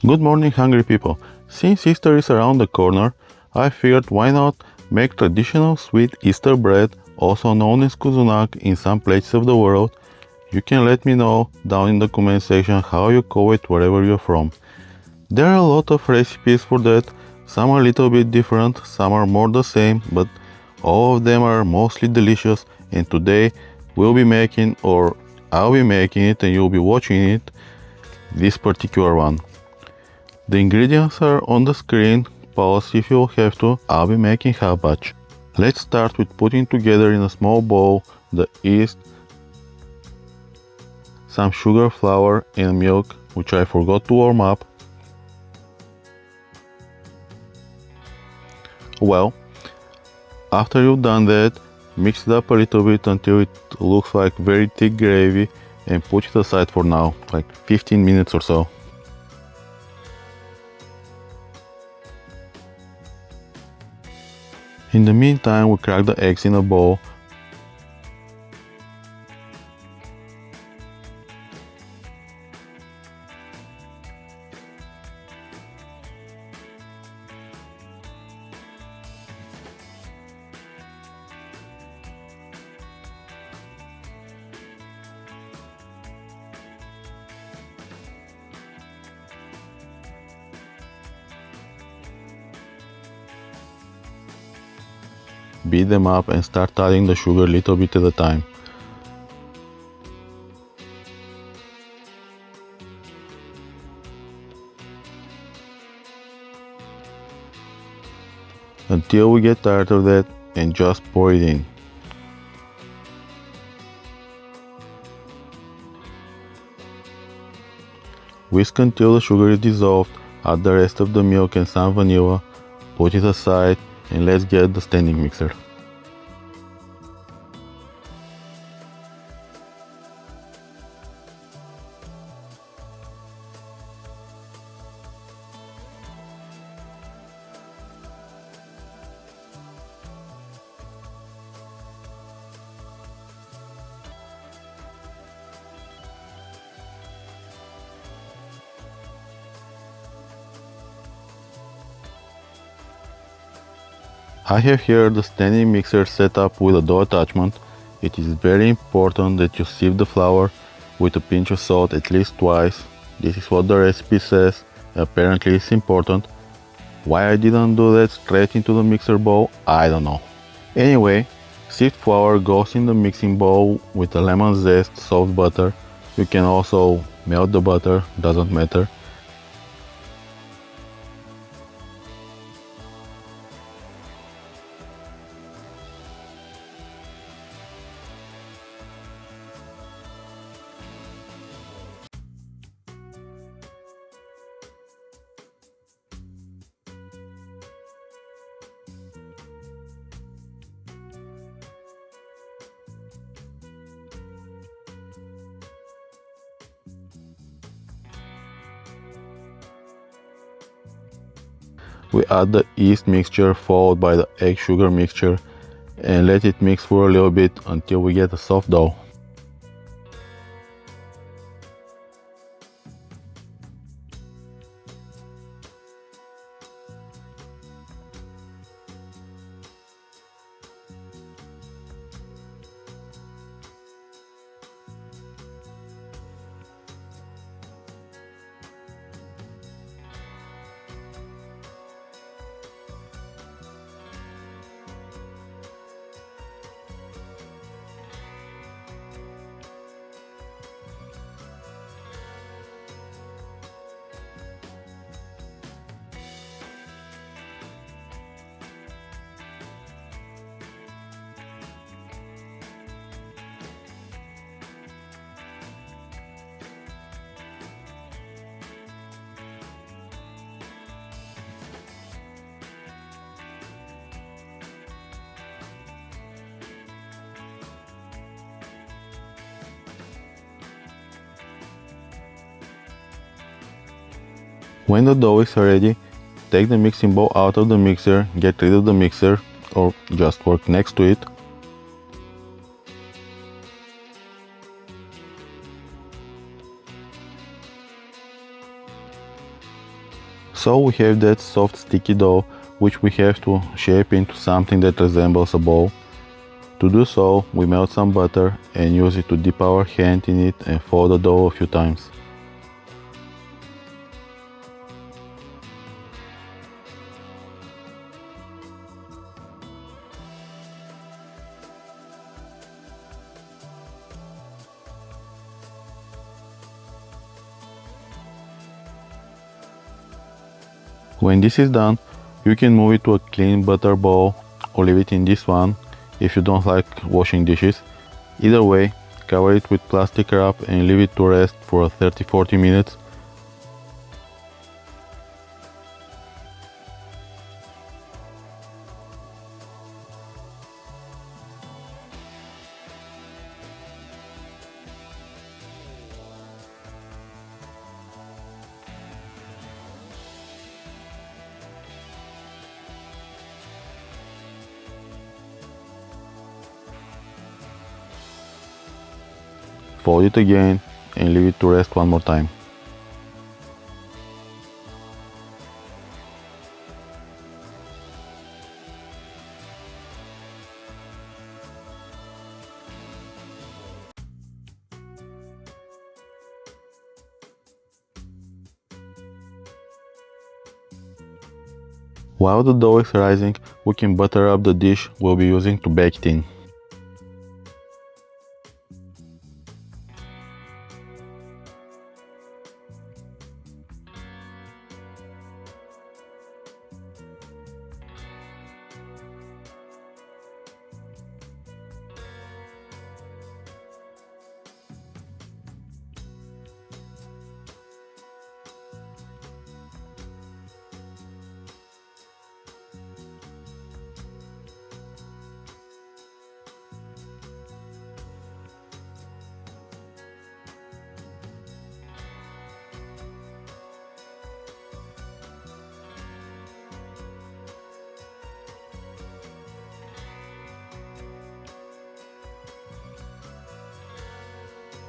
Good morning, hungry people. Since Easter is around the corner, I figured why not make traditional sweet Easter bread, also known as Kozunak in some places of the world. You can let me know down in the comment section how you call it wherever you're from. There are a lot of recipes for that, some are a little bit different, some are more the same, but all of them are mostly delicious, and today we'll be making, or I'll be making it and you'll be watching it, this particular one. The ingredients are on the screen, pause if you have to, I'll be making half batch. Let's start with putting together in a small bowl the yeast, some sugar, flour and milk, which I forgot to warm up. Well, after you've done that, mix it up a little bit until it looks like very thick gravy and put it aside for now, like 15 minutes or so. In the meantime, we crack the eggs in a bowl. Beat them up and start adding the sugar a little bit at a time. Until we get tired of that and just pour it in. Whisk until the sugar is dissolved, add the rest of the milk and some vanilla, put it aside and let's get the standing mixer. I have here the standing mixer set up with a dough attachment. It is very important that you sieve the flour with a pinch of salt at least twice. This is what the recipe says. Apparently it's important. Why I didn't do that straight into the mixer bowl, I don't know. Anyway, sieved flour goes in the mixing bowl with a lemon zest, soft butter. You can also melt the butter, doesn't matter. We add the yeast mixture followed by the egg sugar mixture and let it mix for a little bit until we get a soft dough. When the dough is ready, take the mixing bowl out of the mixer, get rid of the mixer or just work next to it. So we have that soft sticky dough which we have to shape into something that resembles a ball. To do so, we melt some butter and use it to dip our hand in it and fold the dough a few times. When this is done, you can move it to a clean butter bowl or leave it in this one if you don't like washing dishes. Either way, cover it with plastic wrap and leave it to rest for 30-40 minutes. Fold it again and leave it to rest one more time. While the dough is rising, we can butter up the dish we'll be using to bake it in.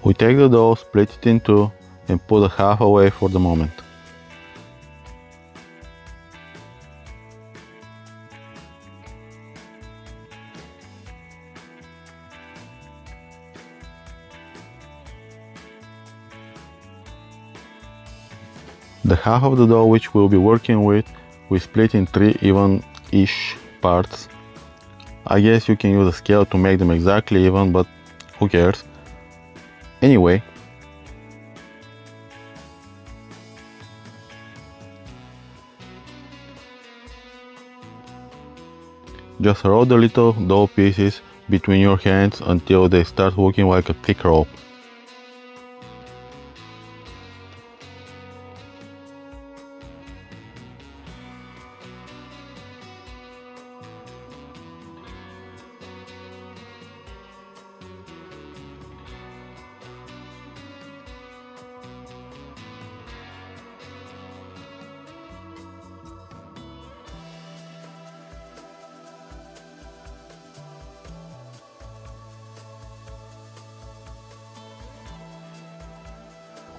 We take the dough, split it in two, and put a half away for the moment. The half of the dough which we'll be working with, we split in 3 even-ish parts. I guess you can use a scale to make them exactly even, but who cares? Anyway, just roll the little dough pieces between your hands until they start looking like a thick rope.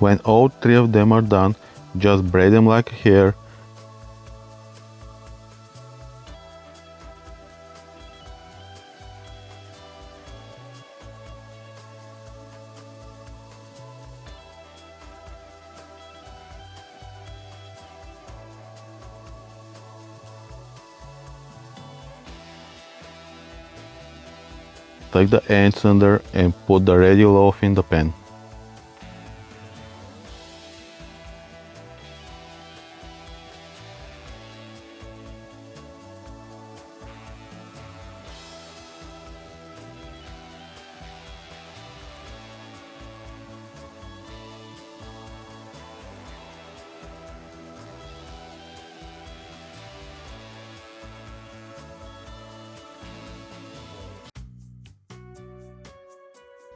When all 3 of them are done, just braid them like a hair. Take the ends under and put the ready loaf in the pan.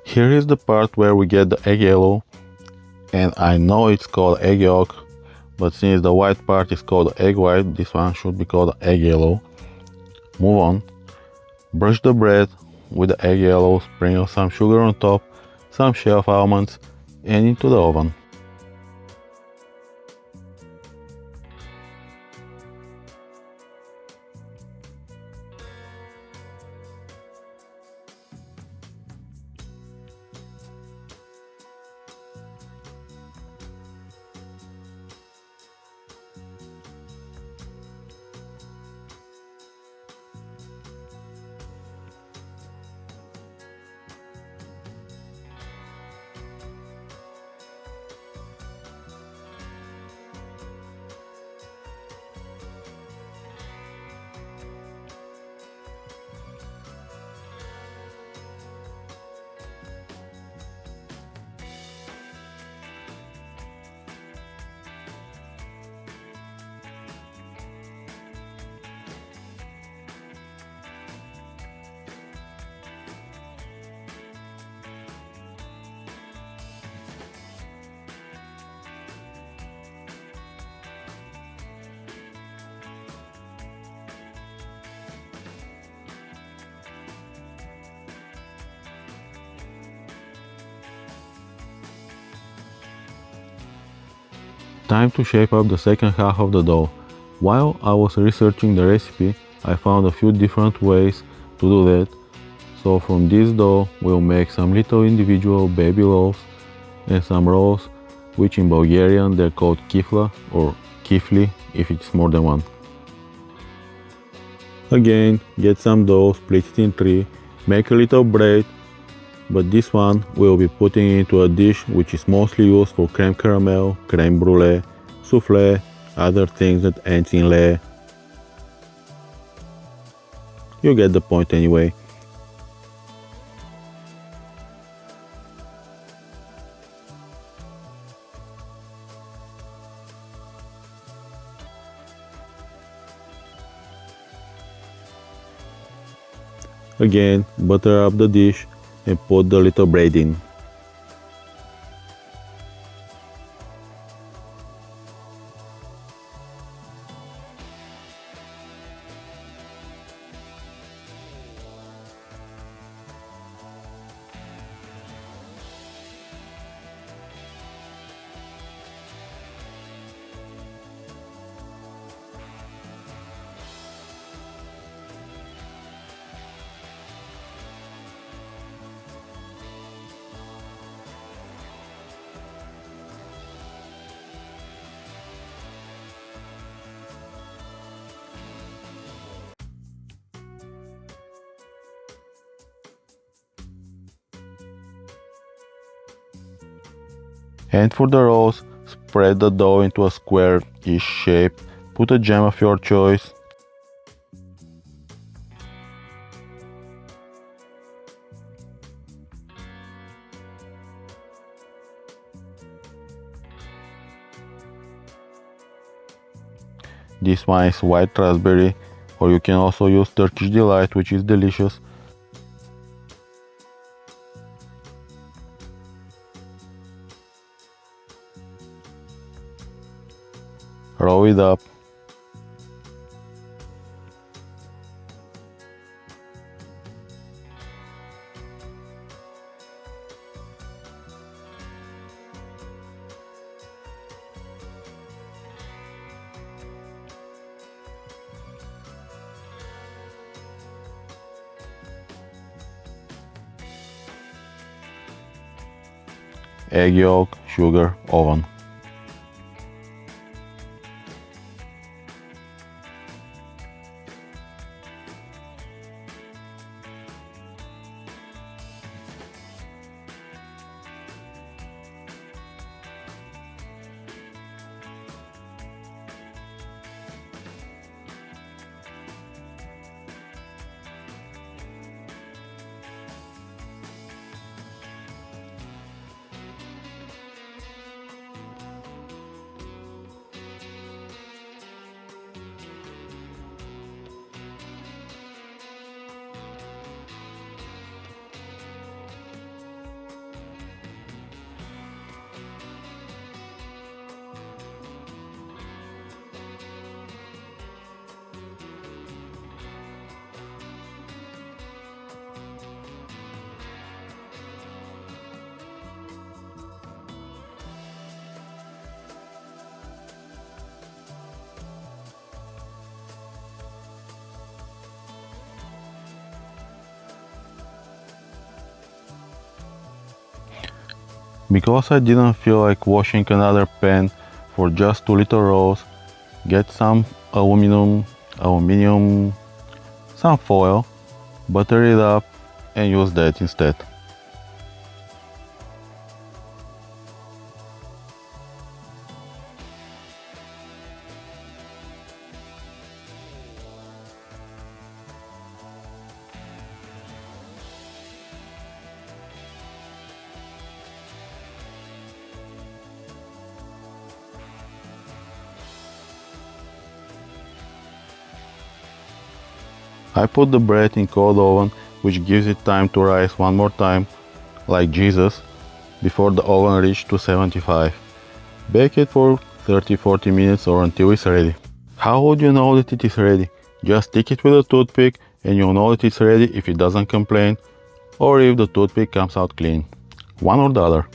Here is the part where we get the egg yellow, and I know it's called egg yolk, but since the white part is called egg white, this one should be called egg yellow. Move on. Brush the bread with the egg yellow, sprinkle some sugar on top, some shelf almonds, and into the oven. Time to shape up the second half of the dough. While I was researching the recipe, I found a few different ways to do that. So from this dough, we'll make some little individual baby loaves and some rolls, which in Bulgarian they're called kifla or kifli if it's more than one. Again, get some dough, split it in three, make a little braid, but this one we'll be putting into a dish which is mostly used for creme caramel, creme brulee, souffle, other things that ends in le. You get the point anyway. Again, butter up the dish and put the little braid in. And for the rolls, spread the dough into a square-ish shape, put a jam of your choice. This one is white raspberry, or you can also use Turkish Delight, which is delicious. Roll it up. Egg yolk, sugar, oven. Because I didn't feel like washing another pan for just 2 little rolls, get some aluminum, some foil, butter it up and use that instead. I put the bread in cold oven, which gives it time to rise one more time, like Jesus, before the oven reaches 275. Bake it for 30-40 minutes or until it's ready. How would you know that it is ready? Just stick it with a toothpick and you'll know that it's ready if it doesn't complain or if the toothpick comes out clean. One or the other.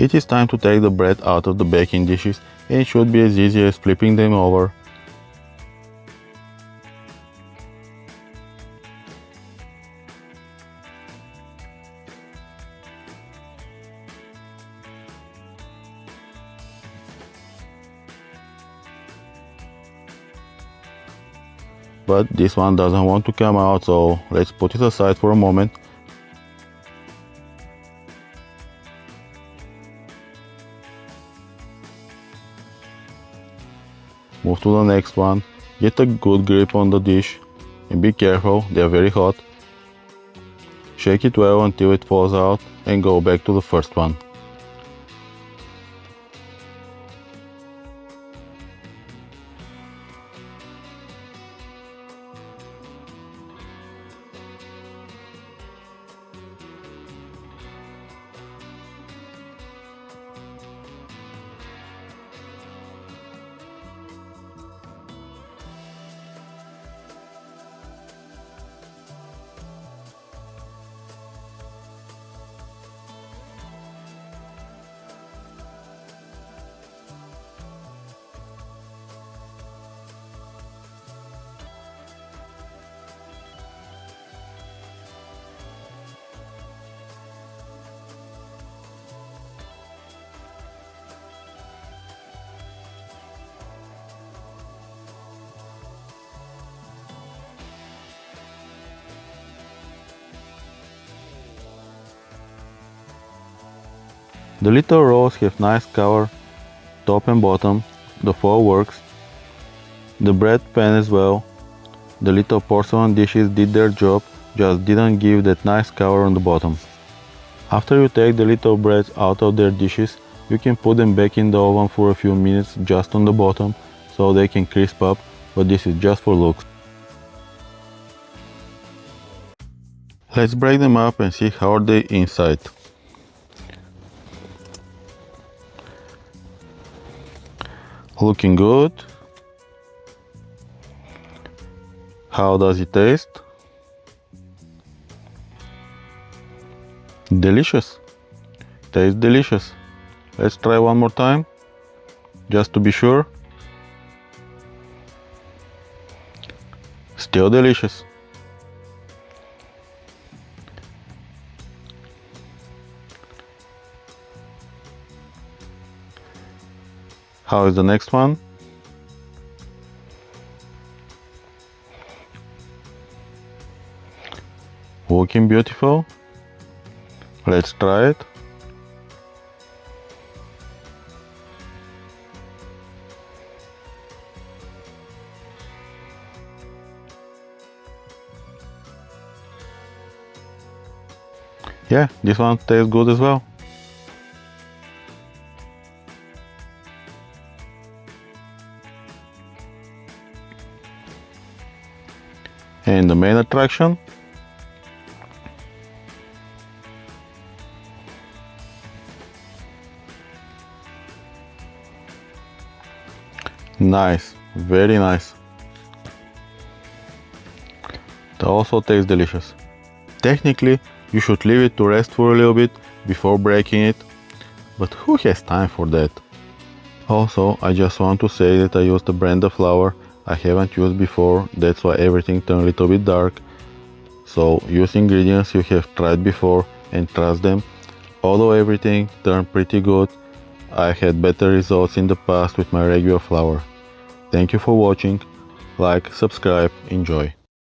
It is time to take the bread out of the baking dishes, and it should be as easy as flipping them over. But this one doesn't want to come out, so let's put it aside for a moment. Move to the next one, get a good grip on the dish, and be careful, they are very hot. Shake it well until it falls out and go back to the first one. The little rolls have nice cover, top and bottom, the foil works, the bread pan as well. The little porcelain dishes did their job, just didn't give that nice cover on the bottom. After you take the little breads out of their dishes, you can put them back in the oven for a few minutes just on the bottom so they can crisp up, but this is just for looks. Let's break them up and see how are they inside. Looking good. How does it taste? Delicious. Tastes delicious. Let's try one more time, just to be sure. Still delicious. How is the next one? Looking beautiful. Let's try it. Yeah, this one tastes good as well. And the main attraction, nice, very nice. It also tastes delicious. Technically, you should leave it to rest for a little bit before breaking it, but who has time for that? Also, I just want to say that I used a brand of flour I haven't used before, that's why everything turned a little bit dark. So use ingredients you have tried before and trust them. Although everything turned pretty good, I had better results in the past with my regular flour. Thank you for watching. Like, subscribe, enjoy.